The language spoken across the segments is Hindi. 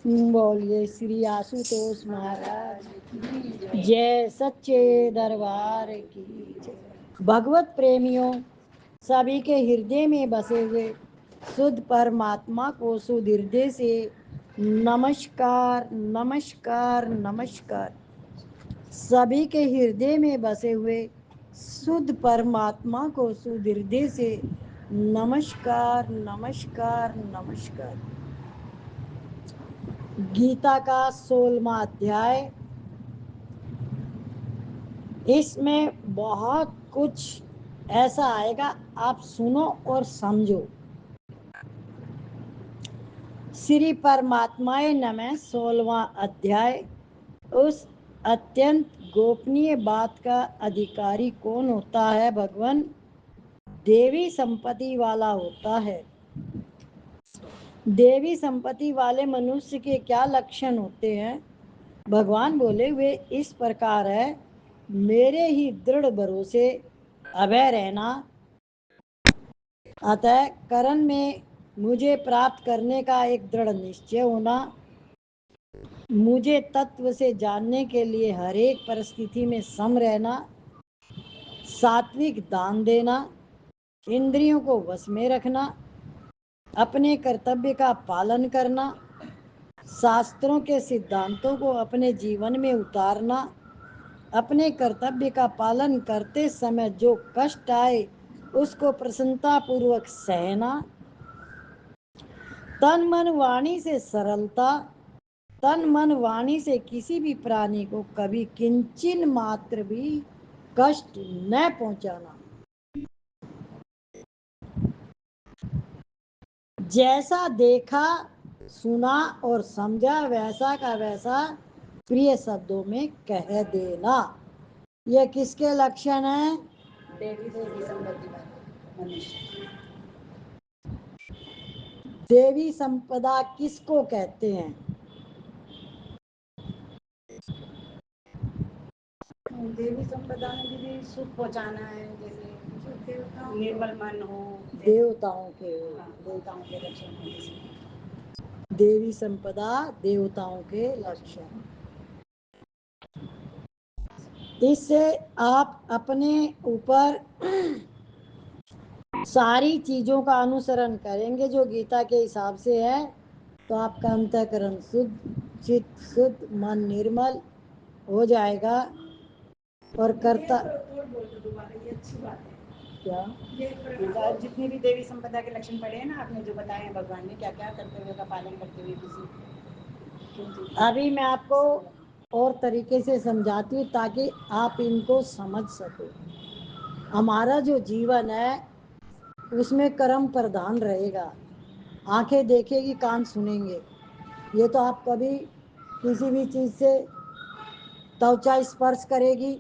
बोलिए श्री आशुतोष महाराज की जय, सच्चे दरबार की जय। भगवत प्रेमियों, सभी के हृदय में बसे हुए शुद्ध परमात्मा को शुद्ध हृदय से नमस्कार नमस्कार नमस्कार। सभी के हृदय में बसे हुए शुद्ध परमात्मा को शुद्ध हृदय से नमस्कार नमस्कार नमस्कार। गीता का 16वां अध्याय, इसमें बहुत कुछ ऐसा आएगा, आप सुनो और समझो। श्री परमात्माए नमः 16वां अध्याय। उस अत्यंत गोपनीय बात का अधिकारी कौन होता है? भगवान देवी संपत्ति वाला होता है। देवी संपत्ति वाले मनुष्य के क्या लक्षण होते हैं? भगवान बोले वे इस प्रकार है, मेरे ही दृढ़ भरोसे अभय रहना, अतः कर्म में मुझे प्राप्त करने का एक दृढ़ निश्चय होना, मुझे तत्व से जानने के लिए हर एक परिस्थिति में सम रहना, सात्विक दान देना, इंद्रियों को वश में रखना, अपने कर्तव्य का पालन करना, शास्त्रों के सिद्धांतों को अपने जीवन में उतारना, अपने कर्तव्य का पालन करते समय जो कष्ट आए उसको प्रसन्नता पूर्वक सहना, तन मन वाणी से सरलता, तन मन वाणी से किसी भी प्राणी को कभी किंचिन मात्र भी कष्ट न पहुंचाना। जैसा देखा सुना और समझा वैसा का वैसा प्रिय शब्दों में कह देना। यह किसके लक्षण है? देवी संपत्ति वाले मनुष्य। देवी संपदा किसको कहते हैं? देवी संपदा में भी सुख पहुंचाना है, जैसे निर्मल मन हो, देवताओं के लक्षण। देवी संपदा देवताओं के लक्षण। इससे आप अपने ऊपर सारी चीजों का अनुसरण करेंगे जो गीता के हिसाब से है, तो आपका अंतःकरण शुद्ध, चित्त शुद्ध, मन निर्मल हो जाएगा। और करता ये अच्छी बात है। क्या ये जितने भी देवी संपदा के लक्षण पड़े हैं ना, आपने जो बताए हैं भगवान ने क्या क्या कर्तव्यों का पालन करते हुए किसी, अभी मैं आपको और तरीके से समझाती हूँ ताकि आप इनको समझ सको। हमारा जो जीवन है उसमें कर्म प्रधान रहेगा। आंखें देखेगी, कान सुनेंगे, ये तो आप कभी किसी भी चीज से त्वचा स्पर्श करेगी।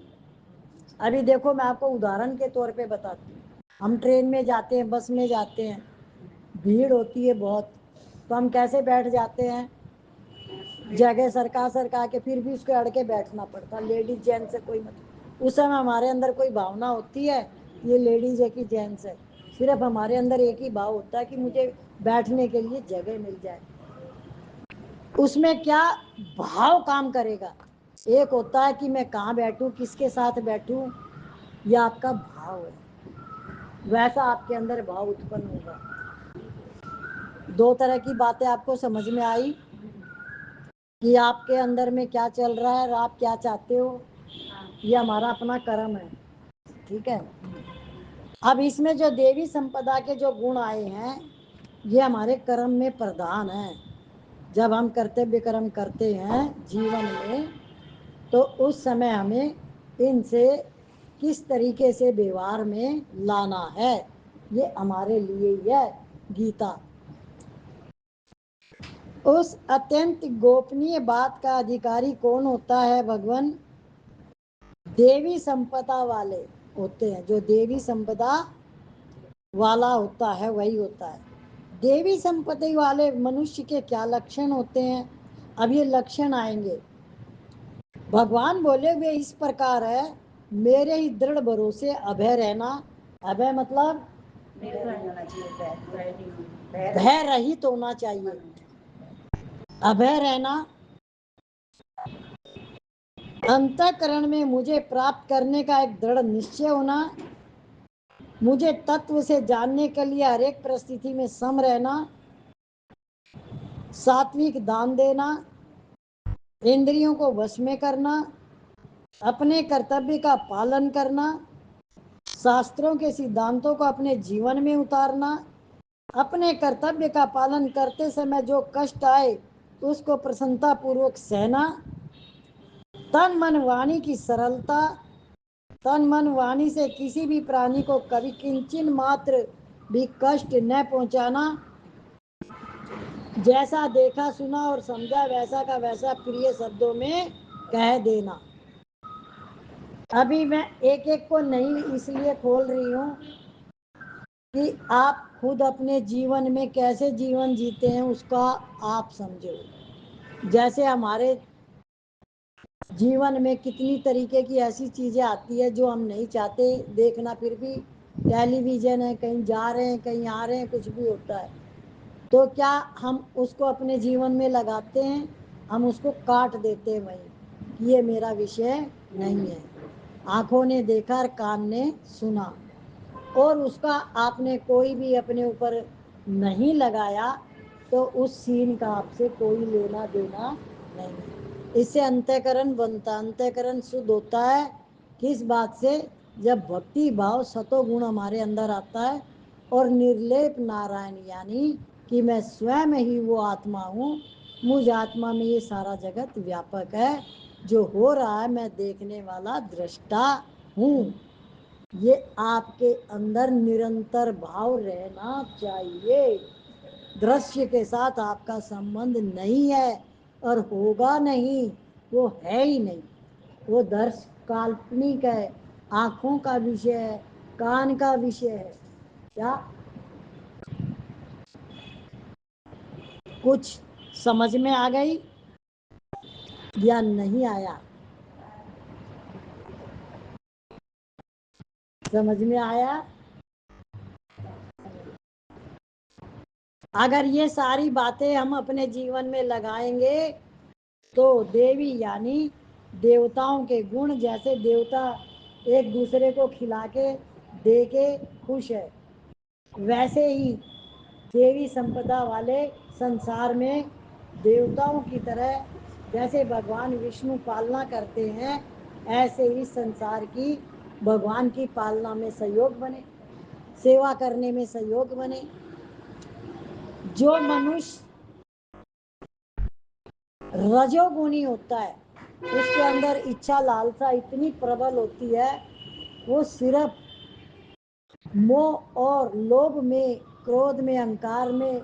अभी देखो मैं आपको उदाहरण के तौर पे बताती हूँ। हम ट्रेन में जाते हैं, बस में जाते हैं, भीड़ होती है बहुत, तो हम कैसे बैठ जाते हैं? जगह सरका के, फिर भी उसको अड़ के बैठना पड़ता। लेडीज जेंट्स से कोई मतलब, उस समय हमारे अंदर कोई भावना होती है ये लेडीज है कि जेंट्स है? सिर्फ हमारे अंदर एक ही भाव होता है कि मुझे बैठने के लिए जगह मिल जाए। उसमें क्या भाव काम करेगा? एक होता है कि मैं कहाँ बैठूं, किसके साथ बैठूं, यह आपका भाव है। वैसा आपके अंदर भाव उत्पन्न होगा। दो तरह की बातें आपको समझ में आई कि आपके अंदर में क्या चल रहा है और आप क्या चाहते हो। ये हमारा अपना कर्म है, ठीक है। अब इसमें जो देवी संपदा के जो गुण आए हैं, ये हमारे कर्म में प्रधान है। जब हम कर्तव्य कर्म करते हैं जीवन में, तो उस समय हमें इनसे किस तरीके से व्यवहार में लाना है, ये हमारे लिए ही है गीता। उस अत्यंत गोपनीय बात का अधिकारी कौन होता है? भगवान देवी संपदा वाले होते हैं। जो देवी संपदा वाला होता है वही होता है। देवी संपत्ति वाले मनुष्य के क्या लक्षण होते हैं? अब ये लक्षण आएंगे। भगवान बोले वे इस प्रकार है, मेरे ही दृढ़ भरोसे अभय रहना। अभय मतलब भय रहित होना चाहिए। अभय रहना, अंतःकरण में मुझे प्राप्त करने का एक दृढ़ निश्चय होना, मुझे तत्व से जानने के लिए हर एक परिस्थिति में सम रहना, सात्विक दान देना, इंद्रियों को वश में करना, अपने कर्तव्य का पालन करना, शास्त्रों के सिद्धांतों को अपने जीवन में उतारना, अपने कर्तव्य का पालन करते समय जो कष्ट आए उसको प्रसन्नता पूर्वक सहना, तन मन वाणी की सरलता, तन मन वाणी से किसी भी प्राणी को कभी किंचन मात्र भी कष्ट न पहुंचाना, जैसा देखा सुना और समझा वैसा का वैसा प्रिय शब्दों में कह देना। अभी मैं एक एक को नहीं इसलिए खोल रही हूं कि आप खुद अपने जीवन में कैसे जीवन जीते हैं उसका आप समझो। जैसे हमारे जीवन में कितनी तरीके की ऐसी चीजें आती है जो हम नहीं चाहते देखना, फिर भी टेलीविजन है, कहीं जा रहे हैं कहीं आ रहे हैं, कुछ भी होता है, तो क्या हम उसको अपने जीवन में लगाते हैं? हम उसको काट देते हैं वहीं कि ये मेरा विषय नहीं है। आंखों ने देखा और कान ने सुना और उसका आपने कोई भी अपने ऊपर नहीं लगाया तो उस सीन का आपसे कोई लेना देना नहीं। इससे अंतःकरण बनता, अंतःकरण शुद्ध होता है किस बात से? जब भक्ति भाव सतोगुण हमारे अंदर आता है और निर्लेप नारायण, यानी कि मैं स्वयं ही वो आत्मा हूँ, मुझ आत्मा में ये सारा जगत व्यापक है, जो हो रहा है मैं देखने वाला दृष्टा हूँ। ये आपके अंदर निरंतर भाव रहना चाहिए। दृश्य के साथ आपका संबंध नहीं है और होगा नहीं, वो है ही नहीं। वो दर्श काल्पनिक है, आंखों का विषय है, कान का विषय है। क्या कुछ समझ में आ गई या नहीं आया? समझ में आया? अगर ये सारी बातें हम अपने जीवन में लगाएंगे तो देवी यानी देवताओं के गुण, जैसे देवता एक दूसरे को खिला के दे के खुश है, वैसे ही देवी संपदा वाले संसार में देवताओं की तरह जैसे भगवान विष्णु पालना करते हैं, ऐसे ही संसार की भगवान की पालना में सहयोग बने, सेवा करने में सहयोग बने। जो मनुष्य रजोगुणी होता है उसके अंदर इच्छा लालसा इतनी प्रबल होती है, वो सिर्फ मोह और लोभ में, क्रोध में, अहंकार में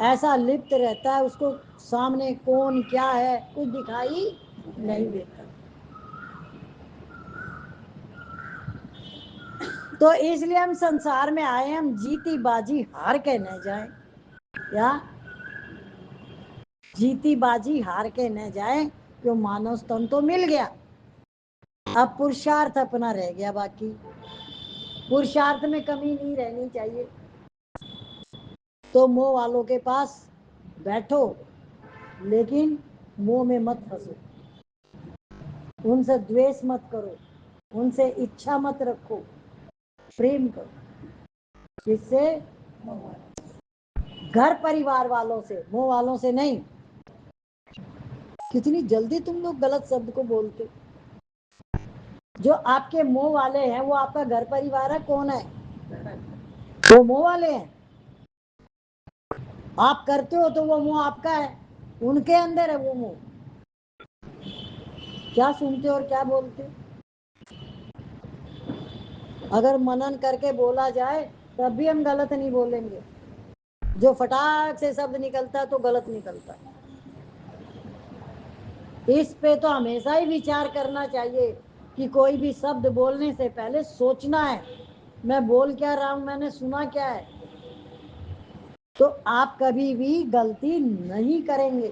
ऐसा लिप्त रहता है, उसको सामने कौन क्या है कुछ दिखाई नहीं देता। तो इसलिए हम संसार में आए, हम जीती बाजी हार के न जाए, या जीती बाजी हार के न जाए, क्यों मानव तन तो मिल गया, अब पुरुषार्थ अपना रह गया। बाकी पुरुषार्थ में कमी नहीं रहनी चाहिए। तो मोह वालों के पास बैठो, लेकिन मोह में मत फंसो, उनसे द्वेष मत करो, उनसे इच्छा मत रखो, प्रेम करो। किससे? घर परिवार वालों से, मोह वालों से नहीं। कितनी जल्दी तुम लोग गलत शब्द को बोलते। जो आपके मोह वाले हैं वो आपका घर परिवार है? कौन है वो मोह वाले हैं? आप करते हो तो वो मोह आपका है, उनके अंदर है वो मोह। क्या सुनते और क्या बोलते? अगर मनन करके बोला जाए तब भी हम गलत नहीं बोलेंगे। जो फटाक से शब्द निकलता है तो गलत निकलता है। इस पे तो हमेशा ही विचार करना चाहिए कि कोई भी शब्द बोलने से पहले सोचना है, मैं बोल क्या रहा हूं, मैंने सुना क्या है, तो आप कभी भी गलती नहीं करेंगे।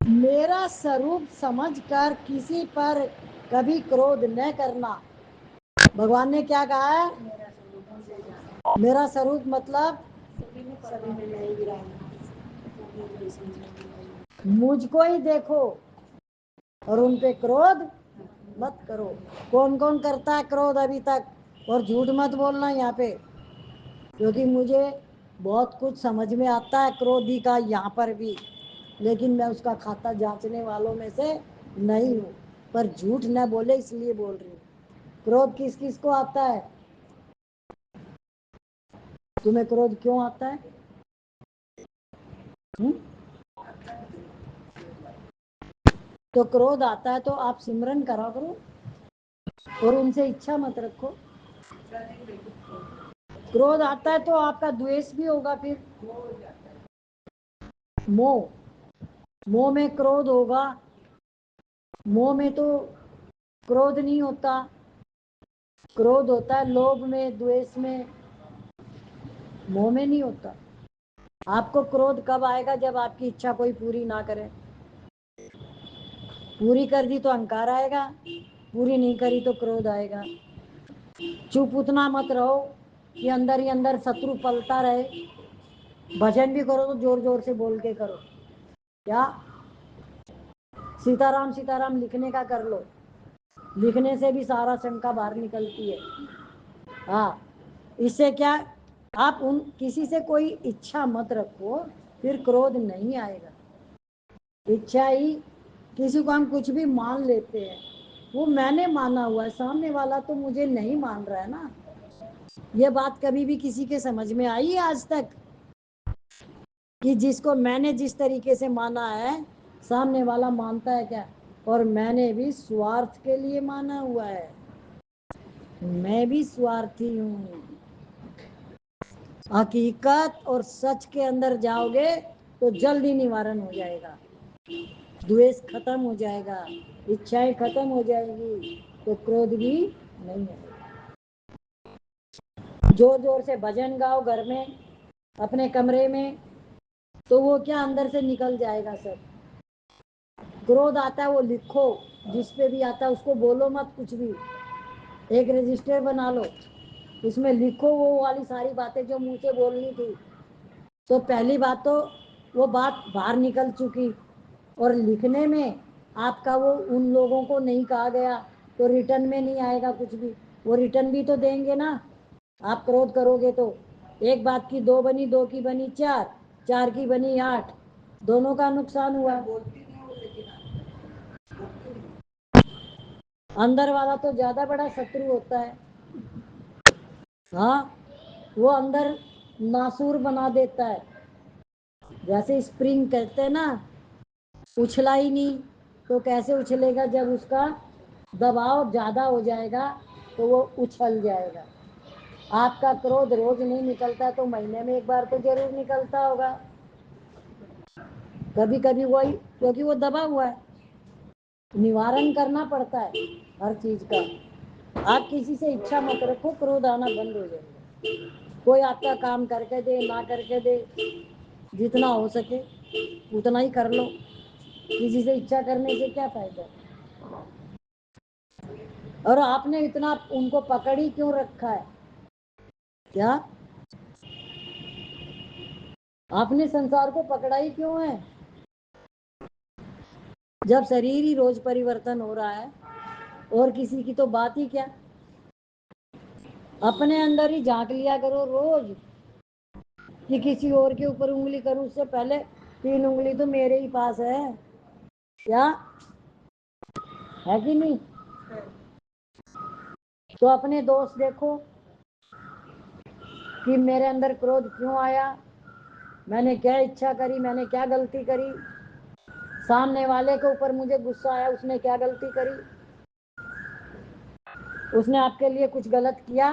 मेरा स्वरूप समझकर किसी पर कभी क्रोध न करना। भगवान ने क्या कहा है? मेरा स्वरूप मतलब मुझको ही देखो और उन पे क्रोध मत करो। कौन कौन करता है क्रोध अभी तक? और झूठ मत बोलना यहाँ पे, क्योंकि मुझे बहुत कुछ समझ में आता है क्रोधी का यहाँ पर भी, लेकिन मैं उसका खाता जांचने वालों में से नहीं हूँ। पर झूठ न बोले इसलिए बोल रही हूँ। क्रोध किस किस को आता है? तुम्हें क्रोध क्यों आता है? हुँ? तो क्रोध आता है तो आप सिमरन करा करो और उनसे इच्छा मत रखो। क्रोध आता है तो आपका द्वेष भी होगा। फिर मोह, मोह में क्रोध होगा। मोह में तो क्रोध नहीं होता, क्रोध होता है लोभ में, द्वेष में, मोह में नहीं होता। आपको क्रोध कब आएगा? जब आपकी इच्छा कोई पूरी ना करे। पूरी कर दी तो अहंकार आएगा, पूरी नहीं करी तो क्रोध आएगा। चुप उतना मत रहो कि अंदर ही अंदर शत्रु पलता रहे। भजन भी करो तो जोर जोर से बोल के करो। क्या सीताराम सीताराम लिखने का कर लो, लिखने से भी सारा शंका बाहर निकलती है। हाँ, इससे क्या, आप उन किसी से कोई इच्छा मत रखो, फिर क्रोध नहीं आएगा। इच्छा ही, किसी को हम कुछ भी मान लेते हैं, वो मैंने माना हुआ है, सामने वाला तो मुझे नहीं मान रहा है ना। ये बात कभी भी किसी के समझ में आई है आज तक कि जिसको मैंने जिस तरीके से माना है सामने वाला मानता है क्या? और मैंने भी स्वार्थ के लिए माना हुआ है, मैं भी स्वार्थी हूँ। हकीकत और सच के अंदर जाओगे तो जल्दी निवारण हो जाएगा, द्वेष खत्म हो जाएगा, इच्छाएं खत्म हो जाएगी, तो क्रोध भी नहीं आएगा। जोर जोर से भजन गाओ घर में, अपने कमरे में, तो वो क्या अंदर से निकल जाएगा सब। क्रोध आता है वो लिखो, जिस पे भी आता है उसको बोलो मत कुछ भी। एक रजिस्टर बना लो, उसमें लिखो वो वाली सारी बातें जो मुंह से बोलनी थी। तो पहली बात तो वो बात बाहर निकल चुकी, और लिखने में आपका वो उन लोगों को नहीं कहा गया तो रिटर्न में नहीं आएगा कुछ भी। वो रिटर्न भी तो देंगे ना। आप क्रोध करोगे तो एक बात की दो बनी, दो की बनी चार, चार की बनी आठ, दोनों का नुकसान हुआ। अंदर वाला तो ज्यादा बड़ा शत्रु होता है। हाँ, वो अंदर नासूर बना देता है। जैसे स्प्रिंग कहते हैं ना, उछला ही नहीं तो कैसे उछलेगा? जब उसका दबाव ज्यादा हो जाएगा तो वो उछल जाएगा। आपका क्रोध रोज नहीं निकलता तो महीने में एक बार तो जरूर निकलता होगा, कभी कभी वही, क्योंकि वो दबा हुआ है। निवारण करना पड़ता है हर चीज का। आप किसी से इच्छा मत रखो, क्रोध आना बंद हो जाएगा। कोई आपका काम करके दे ना करके दे, जितना हो सके उतना ही कर लो। किसी से इच्छा करने से क्या फायदा? और आपने इतना उनको पकड़ ही क्यों रखा है? क्या आपने संसार को पकड़ा ही क्यों है? जब शरीर ही रोज परिवर्तन हो रहा है और किसी की तो बात ही क्या। अपने अंदर ही झांक लिया करो रोज कि किसी और के ऊपर उंगली करूं उससे पहले तीन उंगली तो मेरे ही पास है। क्या है कि नहीं? तो अपने दोस्त देखो कि मेरे अंदर क्रोध क्यों आया, मैंने क्या इच्छा करी, मैंने क्या गलती करी, सामने वाले के ऊपर मुझे गुस्सा आया, उसने क्या गलती करी, उसने आपके लिए कुछ गलत किया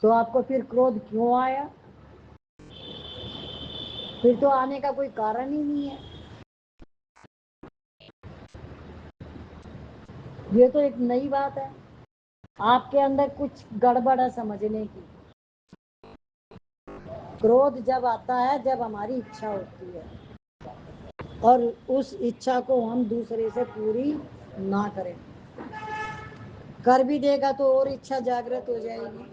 तो आपको फिर क्रोध क्यों आया? फिर तो आने का कोई कारण ही नहीं है। ये तो एक नई बात है, आपके अंदर कुछ गड़बड़ है समझने की। क्रोध जब आता है जब हमारी इच्छा होती है और उस इच्छा को हम दूसरे से पूरी ना करें, कर भी देगा तो और इच्छा जागृत हो जाएगी।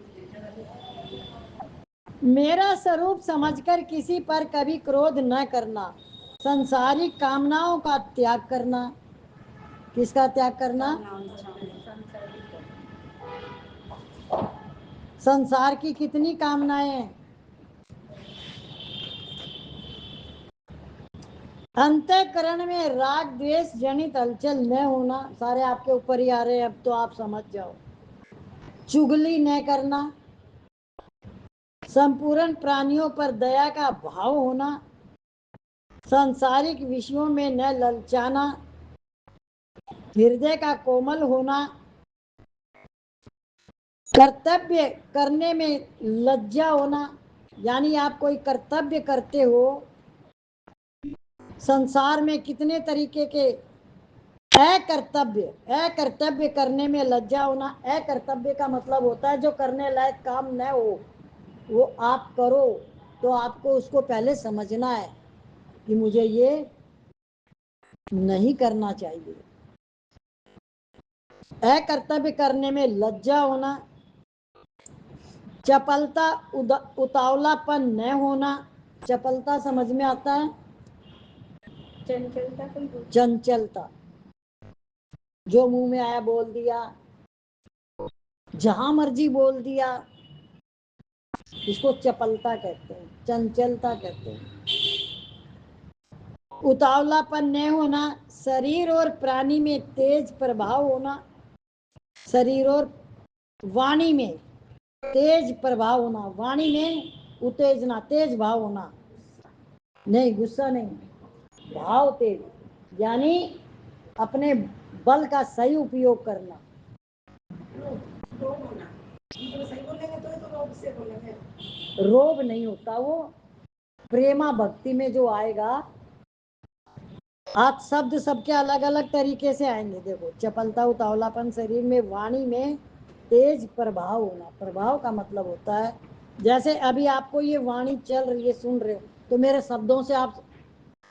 मेरा स्वरूप समझकर किसी पर कभी क्रोध न करना, संसारिक कामनाओं का त्याग करना। किसका त्याग करना? संसार की कितनी कामनाएं हैं? अंतःकरण में राग द्वेष जनित हलचल न होना। सारे आपके ऊपर ही आ रहे हैं, अब तो आप समझ जाओ। चुगली न करना, संपूर्ण प्राणियों पर दया का भाव होना, सांसारिक विषयों में न ललचाना, हृदय का कोमल होना, कर्तव्य करने में लज्जा होना। यानी आप कोई कर्तव्य करते हो, संसार में कितने तरीके के अकर्तव्य करने में लज्जा होना। अकर्तव्य का मतलब होता है जो करने लायक काम न हो, वो आप करो तो आपको उसको पहले समझना है कि मुझे ये नहीं करना चाहिए। अकर्तव्य करने में लज्जा होना, चपलता उतावलापन न होना। चपलता समझ में आता है? चंचलता, जो मुंह में आया बोल दिया, जहां मर्जी बोल दिया, इसको चपलता कहते हैं, चंचलता कहते हैं। उतावलापन न होना, शरीर और प्राणी में तेज प्रभाव होना, शरीर और वाणी में तेज प्रभाव होना। वाणी में उत्तेजना, तेज भाव होना, नहीं गुस्सा नहीं, भाव तेज, यानी अपने बल का सही उपयोग करना। सही बोलेंगे तो रोब से बोलेंगे, रोब नहीं होता वो, प्रेमा भक्ति में जो आएगा। आज शब्द सबके अलग अलग तरीके से आएंगे। देखो, चपलता उतावलापन, शरीर में, वाणी में तेज प्रभाव होना। प्रभाव का मतलब होता है जैसे अभी आपको ये वाणी चल रही है, सुन रहे हो, तो मेरे शब्दों से आप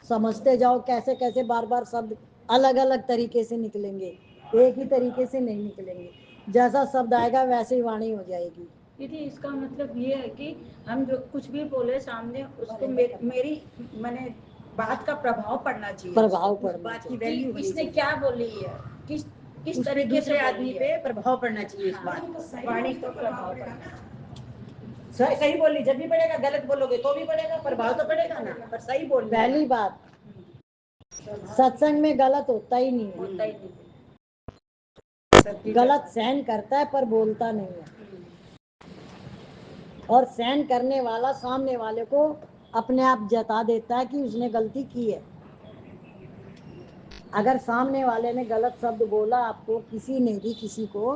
समझते जाओ कैसे कैसे बार बार शब्द अलग अलग तरीके से निकलेंगे, एक ही तरीके से नहीं निकलेंगे। जैसा शब्द आएगा वैसे ही वाणी हो जाएगी। दीदी, इसका मतलब ये है कि हम जो कुछ भी बोले सामने, उसको मेरी मैंने बात का प्रभाव पड़ना चाहिए, प्रभाव पड़ना बात की चाहिए। वैल्यू इसने क्या बोली है, किस तरीके से आदमी पे प्रभाव पड़ना चाहिए इस बात का, वाणी का प्रभाव पड़ना। सही बोली जब भी पड़ेगा, गलत बोलोगे तो भी पड़ेगा, प्रभाव तो पड़ेगा ना, पर सही बोल। पहली बात, सत्संग में गलत होता ही नहीं है, होता ही नहीं, गलत सहन करता है पर बोलता नहीं है। और सहन करने वाला सामने वाले को अपने आप जता देता है कि उसने गलती की है। अगर सामने वाले ने गलत शब्द बोला आपको, किसी ने भी किसी को,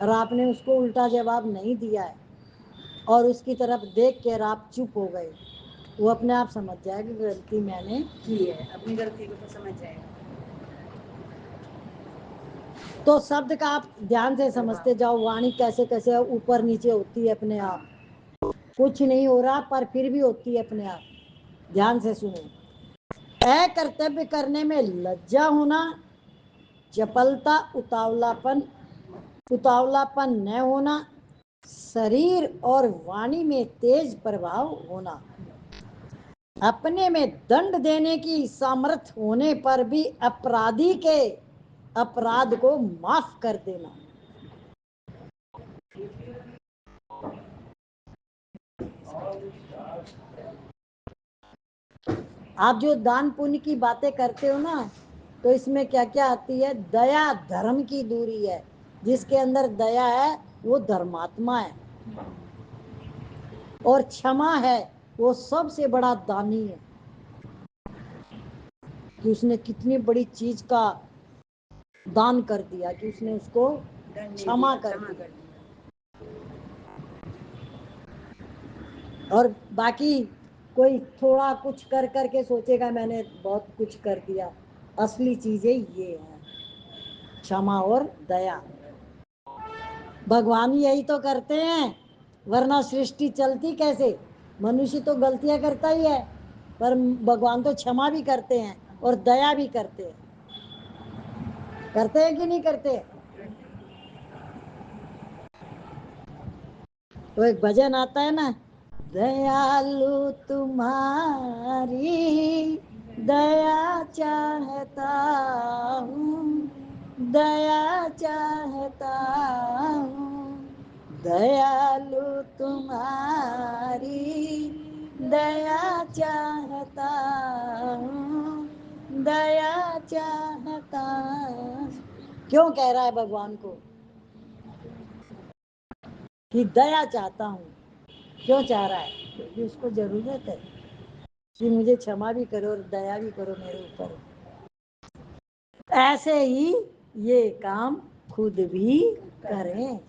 और आपने उसको उल्टा जवाब नहीं दिया है और उसकी तरफ देख कर आप चुप हो गए, वो अपने आप समझ जाएगा गलती मैंने की है, अपनी गलती को तो समझ जाएगा। तो शब्द का आप ध्यान से समझते जाओ, वाणी कैसे कैसे ऊपर नीचे होती है अपने आप, कुछ नहीं हो रहा पर फिर भी होती है अपने आप। ध्यान से सुनो। कर्तव्य करने में लज्जा होना, चपलता उतावलापन न होना, शरीर और वाणी में तेज प्रभाव होना, अपने में दंड देने की सामर्थ्य होने पर भी अपराधी के अपराध को माफ कर देना। आप जो दान पुण्य की बातें करते हो ना, तो इसमें क्या क्या आती है? दया धर्म की दूरी है। जिसके अंदर दया है वो धर्मात्मा है, और क्षमा है वो सबसे बड़ा दानी है। कि उसने कितनी बड़ी चीज का दान कर दिया कि उसने उसको क्षमा कर दिया। और बाकी कोई थोड़ा कुछ कर करके सोचेगा मैंने बहुत कुछ कर दिया, असली चीजें ये है, क्षमा और दया। भगवान यही तो करते हैं, वरना सृष्टि चलती कैसे? मनुष्य तो गलतियां करता ही है, पर भगवान तो क्षमा भी करते हैं और दया भी करते हैं। करते हैं कि नहीं करते? तो एक भजन आता है ना, दयालु तुम्हारी दया चाहता हूँ, दया चाहता हूँ, दयालु तुम्हारी दया चाहता हूँ, दया चाहता। क्यों कह रहा है भगवान को कि दया चाहता हूँ? क्यों चाह रहा है? क्योंकि उसको जरूरत है कि मुझे क्षमा भी करो और दया भी करो मेरे ऊपर। ऐसे ही ये काम खुद भी करें।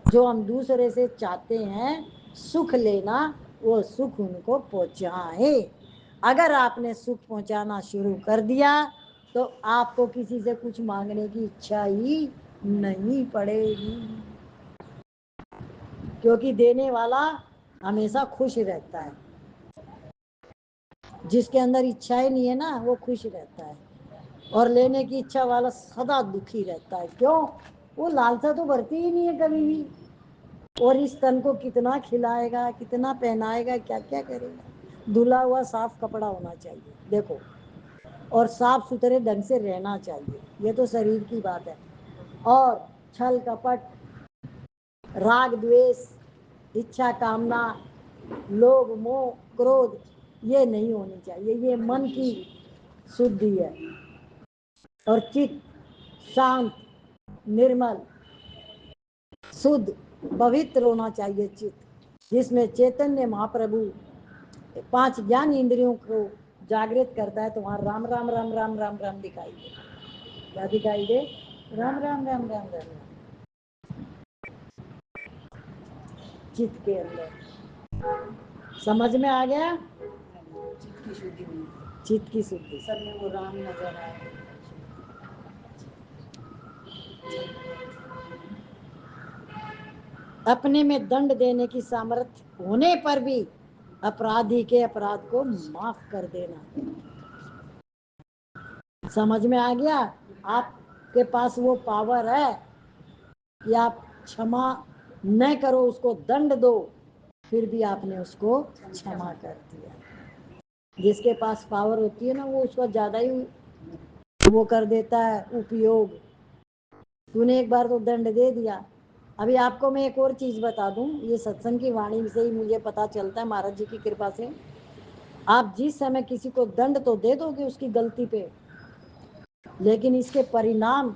जो हम दूसरे से चाहते हैं सुख लेना, वो सुख उनको पहुंचाए। अगर आपने सुख पहुंचाना शुरू कर दिया तो आपको किसी से कुछ मांगने की इच्छा ही नहीं पड़ेगी, क्योंकि देने वाला हमेशा खुश रहता है। जिसके अंदर इच्छाएं नहीं है ना, वो खुश रहता है, और लेने की इच्छा वाला सदा दुखी रहता है। क्यों? वो लालसा तो बढ़ती ही नहीं है कभी भी। और इस तन को कितना खिलाएगा, कितना पहनाएगा, क्या क्या करेगा। धुला हुआ साफ कपड़ा होना चाहिए, देखो, और साफ सुथरे ढंग से रहना चाहिए, ये तो शरीर की बात है। और छल कपट, राग द्वेष, इच्छा कामना, लोभ मोह क्रोध, ये नहीं होनी चाहिए। ये मन की शुद्धि है। और चित्त शांत, निर्मल, शुद्ध, पवित्र होना चाहिए चित्त, जिसमें चैतन्य महाप्रभु 5 ज्ञान इंद्रियों को जागृत करता है। तो वहां राम राम राम राम राम राम दिखाई दे। क्या दिखाई दे? राम राम राम राम राम राम। चित्त के अंदर समझ में आ गया? चित्त की शुद्धि हुई, चित्त की शुद्धि, सब में वो राम नजर आए। अपने में दंड देने की सामर्थ्य होने पर भी अपराधी के अपराध को माफ कर देना। समझ में आ गया? आपके पास वो पावर है कि आप क्षमा न करो, उसको दंड दो, फिर भी आपने उसको क्षमा कर दिया। जिसके पास पावर होती है ना, वो उसको ज्यादा ही वो कर देता है उपयोग। तूने एक बार तो दंड दे दिया। अभी आपको मैं एक और चीज बता दूं, ये सत्संग की वाणी से ही मुझे पता चलता है, महाराज जी की कृपा से। आप जिस समय किसी को दंड तो दे दोगे उसकी गलती पे, लेकिन इसके परिणाम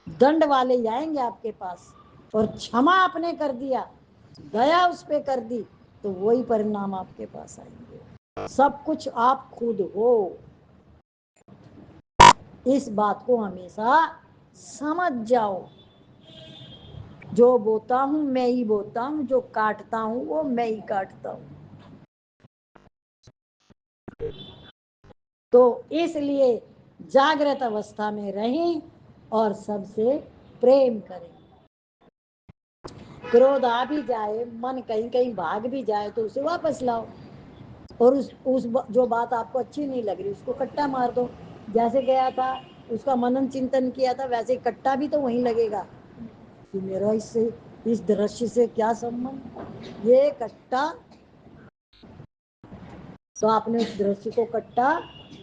दंड वाले ही आएंगे आपके पास। और क्षमा आपने कर दिया, दया उस पे कर दी, तो वही परिणाम आपके पास आएंगे। सब कुछ आप खुद हो, इस बात को हमेशा समझ जाओ। जो बोता हूं मैं ही बोता हूं, जो काटता हूं वो मैं ही काटता हूं। तो इसलिए जागृत अवस्था में रहें और सबसे प्रेम करें। क्रोध आ भी जाए, मन कहीं कहीं भाग भी जाए, तो उसे वापस लाओ। और उस जो बात आपको अच्छी नहीं लग रही उसको कट्टा मार दो। जैसे गया था, उसका मनन चिंतन किया था, वैसे ही कट्टा भी तो वहीं लगेगा कि मेरा इससे, इस दृश्य से क्या संबंध। ये कट्टा, तो आपने उस दृश्य को कट्टा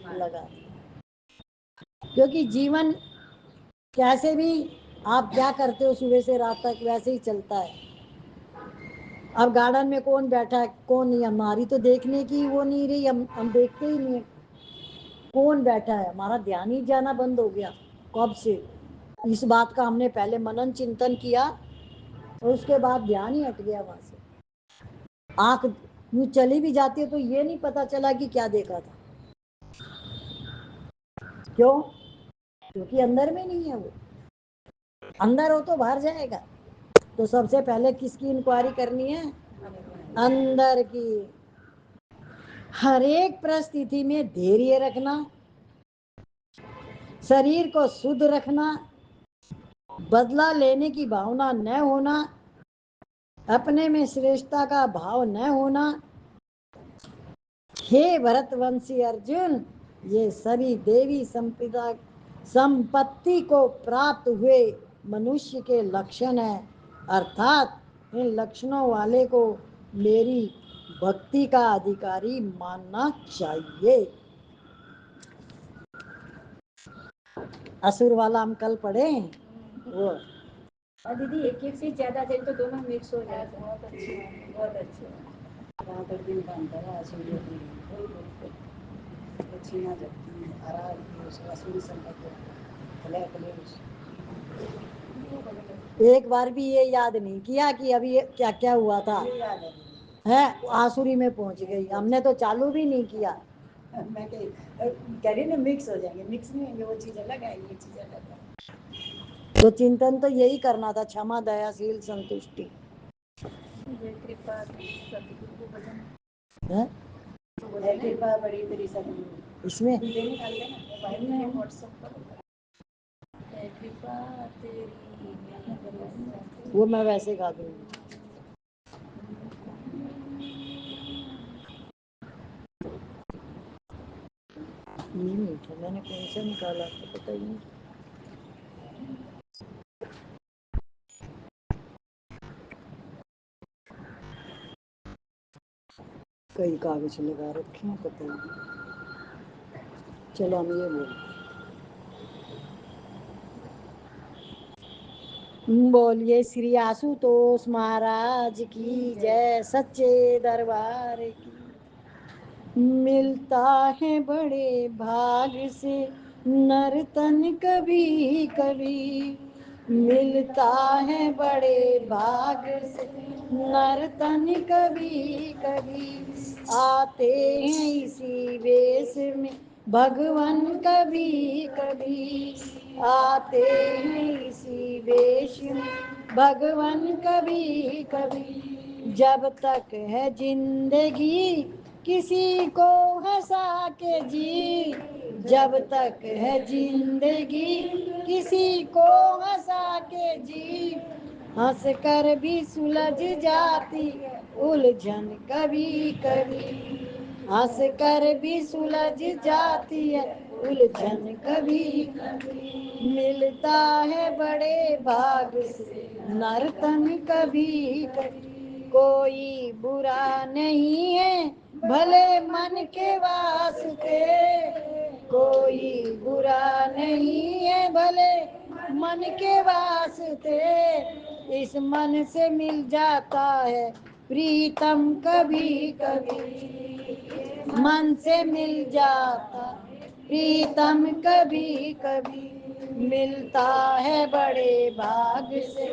लगा दिया। क्योंकि जीवन कैसे भी आप क्या करते हो सुबह से रात तक वैसे ही चलता है। अब गार्डन में कौन बैठा है कौन नहीं, हमारी तो देखने की वो नहीं रही, हम देखते ही नहीं है कौन बैठा है। हमारा ध्यान ही जाना बंद हो गया कब से। इस बात का हमने पहले मनन चिंतन किया और उसके बाद ध्यान ही हट गया वहां से। आंख यूं चली भी जाती है तो ये नहीं पता चला कि क्या देखा था। क्यों? क्योंकि अंदर में नहीं है वो। अंदर हो तो बाहर जाएगा। तो सबसे पहले किसकी इंक्वायरी करनी है? अंदर की। हर एक परिस्थिति में धैर्य रखना, शरीर को शुद्ध रखना, बदला लेने की भावना न होना, अपने में श्रेष्ठता का भाव न होना। हे भरतवंशी अर्जुन, ये सभी देवी संपत्ति को प्राप्त हुए मनुष्य के लक्षण है। अर्थात इन लक्षणों वाले को मेरी भक्ति का अधिकारी मानना चाहिए। असुर वाला हम कल पढ़े वो। और दीदी एक एक चीज ज्यादा देर तो दोनों मिक्स हो जाए। बहुत अच्छे, बहुत अच्छे। वहाँ पर दिन का अंतर है, आसुरी छीना जाती है, आसुरी संपत्ति एक बार भी ये याद नहीं किया कि अभी क्या क्या हुआ था। है आसुरी में पहुंच गई, हमने तो चालू भी नहीं किया। मैं कह रही ना मिक्स हो जाएंगे, मिक्स नहीं होंगे, वो चीज अलग है, ये चीज अलग है। तो चिंतन तो यही करना था, क्षमा दयाशील संतुष्टि। कृपा सतगुरु को भजन है कृपा बड़ी तेरी सतगुरु इसमें निकाल देना मोबाइल में व्हाट्सएप पर कृपा तेरी। वो मैं वैसे गा दूंगी। ये नहीं था, मैंने कौन सा निकाला था पता ही नहीं। कई कागज लगा रखे हैं पता नहीं। चलो हम ये बोलिए श्री आशुतोष महाराज की जय, सच्चे दरबार की। मिलता है बड़े भाग से नर तन कभी कभी, मिलता है बड़े भाग से नर तन कभी कभी, आते हैं इसी वेश में भगवान कभी कभी, आते हैं इसी वेश में भगवान कभी कभी। जब तक है जिंदगी किसी को हंसा के जी, जब तक है जिंदगी किसी को हंसा के जी, हंस कर भी सुलझ जाती उलझन कभी कभी, हंस कर भी सुलझ जाती है उलझन कभी कभी। मिलता है बड़े भाग से नर्तन कभी कभी, कोई बुरा नहीं है भले मन के वास्ते, कोई बुरा नहीं है भले मन के वास्ते, इस मन से मिल जाता है प्रीतम कभी कभी, मन से मिल जाता प्रीतम कभी कभी, मिलता है बड़े भाग से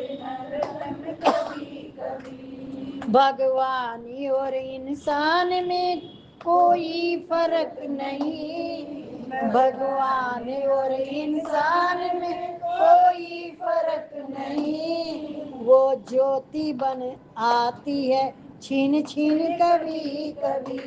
भगवान और इंसान में कोई फर्क नहीं, भगवान और इंसान में कोई फर्क नहीं, वो ज्योति बन आती है छीन छीन कभी कभी,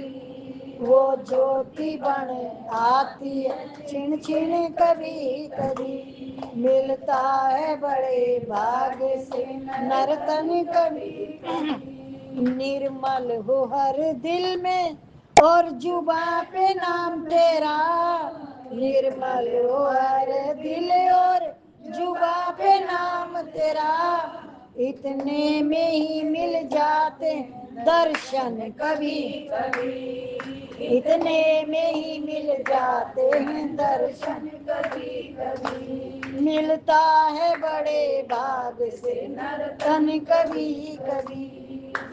वो ज्योति बन आती है छीन छीन कभी कभी, मिलता है बड़े भाग से नर्तन कभी। निर्मल हो हर दिल में और जुबा पे नाम तेरा, निर्मल हो हर दिल और जुबा पे नाम तेरा, इतने में ही मिल जाते दर्शन कभी कभी, इतने में ही मिल जाते हैं दर्शन कभी कभी, मिलता है बड़े भाग से नर्तन कभी कभी,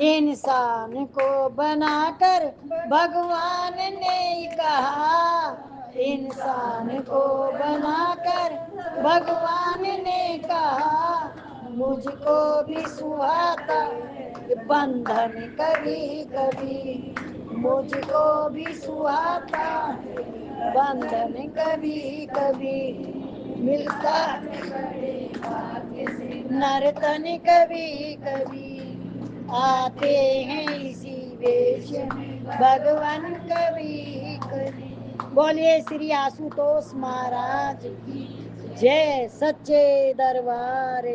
इंसान को बनाकर भगवान ने कहा, इंसान को बनाकर भगवान ने कहा, मुझको भी सुहाता बंधन कभी कभी, मुझको भी सुहाता बंधन कभी कभी, मिलता नर्तन कभी कभी, आते हैं इसी वेश में भगवान कभी कभी। बोलिए श्री आशुतोष महाराज की जय, सच्चे दरबार